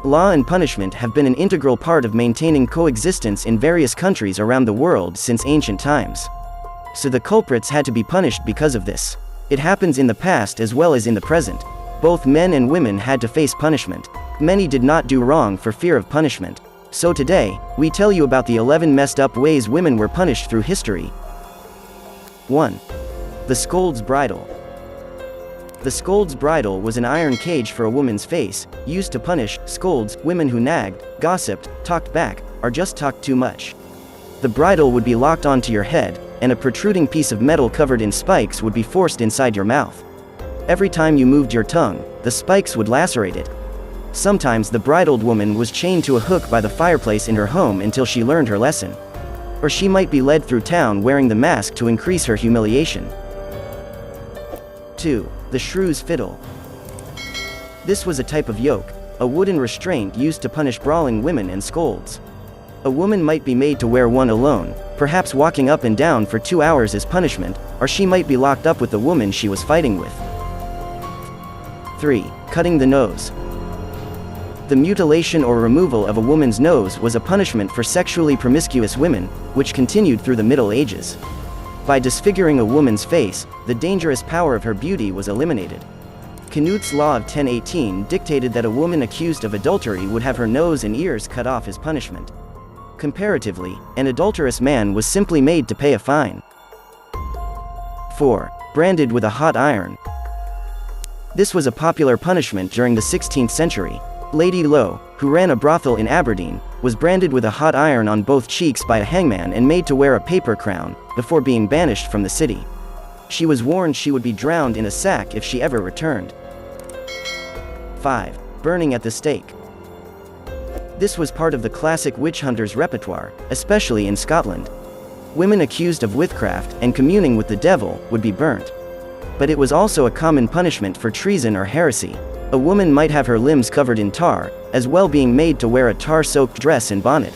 Law and punishment have been an integral part of maintaining coexistence in various countries around the world since ancient times. So the culprits had to be punished because of this. It happens in the past as well as in the present. Both men and women had to face punishment. Many did not do wrong for fear of punishment. So today, we tell you about the 11 messed up ways women were punished through history. 1. The scold's bridle. The scold's bridle was an iron cage for a woman's face, used to punish scolds, women who nagged, gossiped, talked back, or just talked too much. The bridle would be locked onto your head, and a protruding piece of metal covered in spikes would be forced inside your mouth. Every time you moved your tongue, the spikes would lacerate it. Sometimes the bridled woman was chained to a hook by the fireplace in her home until she learned her lesson. Or she might be led through town wearing the mask to increase her humiliation. 2. The Thehrews fiddle. This was a type of yoke, a wooden restraint used to punish brawling women and scolds. A woman might be made to wear one alone, perhaps walking up and down for 2 hours as punishment, or she might be locked up with the woman she was fighting with. 3. Cutting the nose. The mutilation or removal of a woman's nose was a punishment for sexually promiscuous women, which continued through the Middle Ages. By disfiguring a woman's face, the dangerous power of her beauty was eliminated. Canute's Law of 1018 dictated that a woman accused of adultery would have her nose and ears cut off as punishment. Comparatively, an adulterous man was simply made to pay a fine. 4. Branded with a hot iron. This was a popular punishment during the 16th century. Lady Lowe, who ran a brothel in Aberdeen, was branded with a hot iron on both cheeks by a hangman and made to wear a paper crown, before being banished from the city. She was warned she would be drowned in a sack if she ever returned. 5. Burning at the stake. This was part of the classic witch hunters' repertoire, especially in Scotland. Women accused of witchcraft and communing with the devil would be burnt. But it was also a common punishment for treason or heresy. A woman might have her limbs covered in tar, as well being made to wear a tar-soaked dress and bonnet.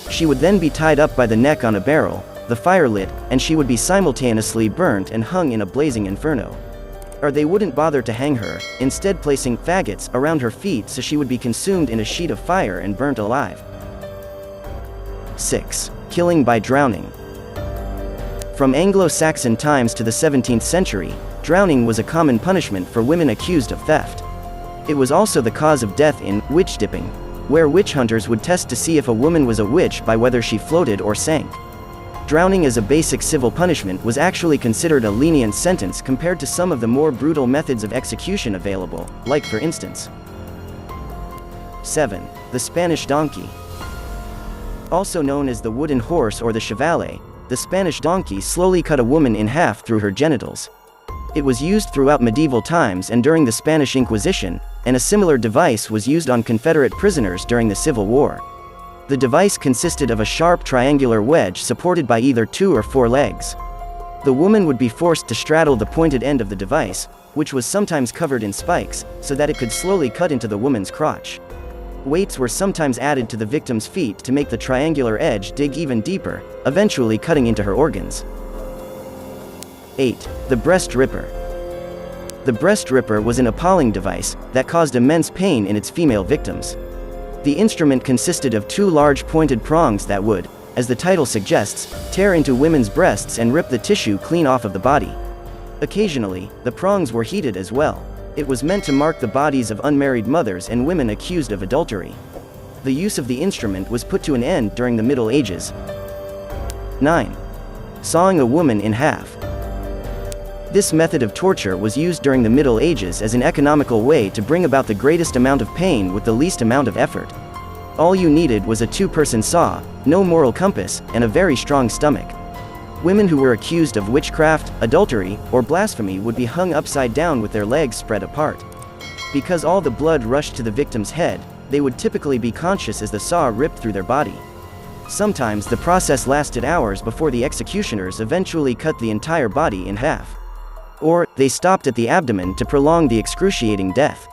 She would then be tied up by the neck on a barrel, the fire lit, and she would be simultaneously burnt and hung in a blazing inferno. Or they wouldn't bother to hang her, instead placing faggots around her feet so she would be consumed in a sheet of fire and burnt alive. 6. Killing by drowning. From Anglo-Saxon times to the 17th century, drowning was a common punishment for women accused of theft. It was also the cause of death in witch dipping, where witch hunters would test to see if a woman was a witch by whether she floated or sank. Drowning as a basic civil punishment was actually considered a lenient sentence compared to some of the more brutal methods of execution available, like for instance. 7. The Spanish donkey. Also known as the wooden horse or the chevalet, the Spanish donkey slowly cut a woman in half through her genitals. It was used throughout medieval times and during the Spanish Inquisition, and a similar device was used on Confederate prisoners during the Civil War. The device consisted of a sharp triangular wedge supported by either 2 or 4 legs. The woman would be forced to straddle the pointed end of the device, which was sometimes covered in spikes, so that it could slowly cut into the woman's crotch. Weights were sometimes added to the victim's feet to make the triangular edge dig even deeper, eventually cutting into her organs. 8. The breast ripper. The breast ripper was an appalling device that caused immense pain in its female victims. The instrument consisted of 2 large pointed prongs that would, as the title suggests, tear into women's breasts and rip the tissue clean off of the body. Occasionally, the prongs were heated as well. It was meant to mark the bodies of unmarried mothers and women accused of adultery. The use of the instrument was put to an end during the Middle Ages. 9. Sawing a woman in half. This method of torture was used during the Middle Ages as an economical way to bring about the greatest amount of pain with the least amount of effort. All you needed was a 2-person saw, no moral compass, and a very strong stomach. Women who were accused of witchcraft, adultery, or blasphemy would be hung upside down with their legs spread apart. Because all the blood rushed to the victim's head, they would typically be conscious as the saw ripped through their body. Sometimes the process lasted hours before the executioners eventually cut the entire body in half. Or, they stopped at the abdomen to prolong the excruciating death.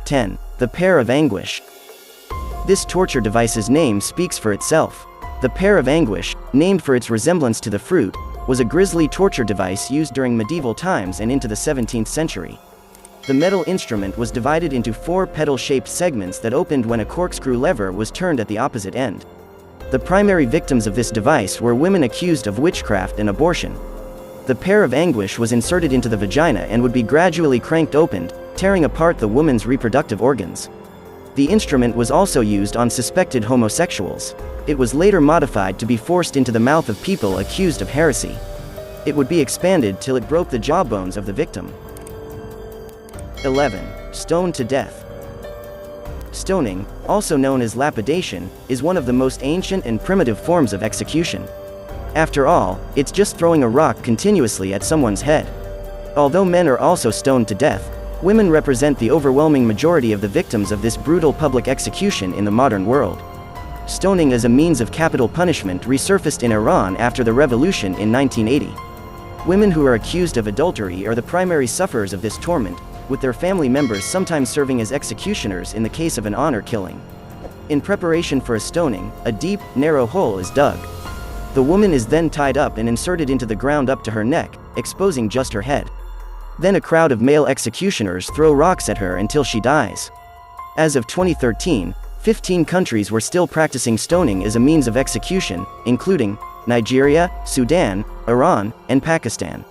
10. The pear of anguish. This torture device's name speaks for itself. The pear of anguish, named for its resemblance to the fruit, was a grisly torture device used during medieval times and into the 17th century. The metal instrument was divided into 4 pedal-shaped segments that opened when a corkscrew lever was turned at the opposite end. The primary victims of this device were women accused of witchcraft and abortion. The pair of anguish was inserted into the vagina and would be gradually cranked open, tearing apart the woman's reproductive organs. The instrument was also used on suspected homosexuals. It was later modified to be forced into the mouth of people accused of heresy. It would be expanded till it broke the jawbones of the victim. 11. Stoned to death. Stoning, also known as lapidation, is one of the most ancient and primitive forms of execution. After all, it's just throwing a rock continuously at someone's head. Although men are also stoned to death, women represent the overwhelming majority of the victims of this brutal public execution in the modern world. Stoning as a means of capital punishment resurfaced in Iran after the revolution in 1980. Women who are accused of adultery are the primary sufferers of this torment, with their family members sometimes serving as executioners in the case of an honor killing. In preparation for a stoning, a deep, narrow hole is dug. The woman is then tied up and inserted into the ground up to her neck, exposing just her head. Then a crowd of male executioners throw rocks at her until she dies. As of 2013, 15 countries were still practicing stoning as a means of execution, including Nigeria, Sudan, Iran, and Pakistan.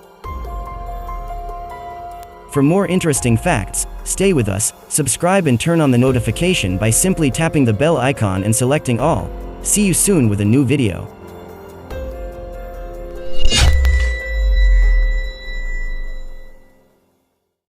For more interesting facts, stay with us, subscribe and turn on the notification by simply tapping the bell icon and selecting all. See you soon with a new video.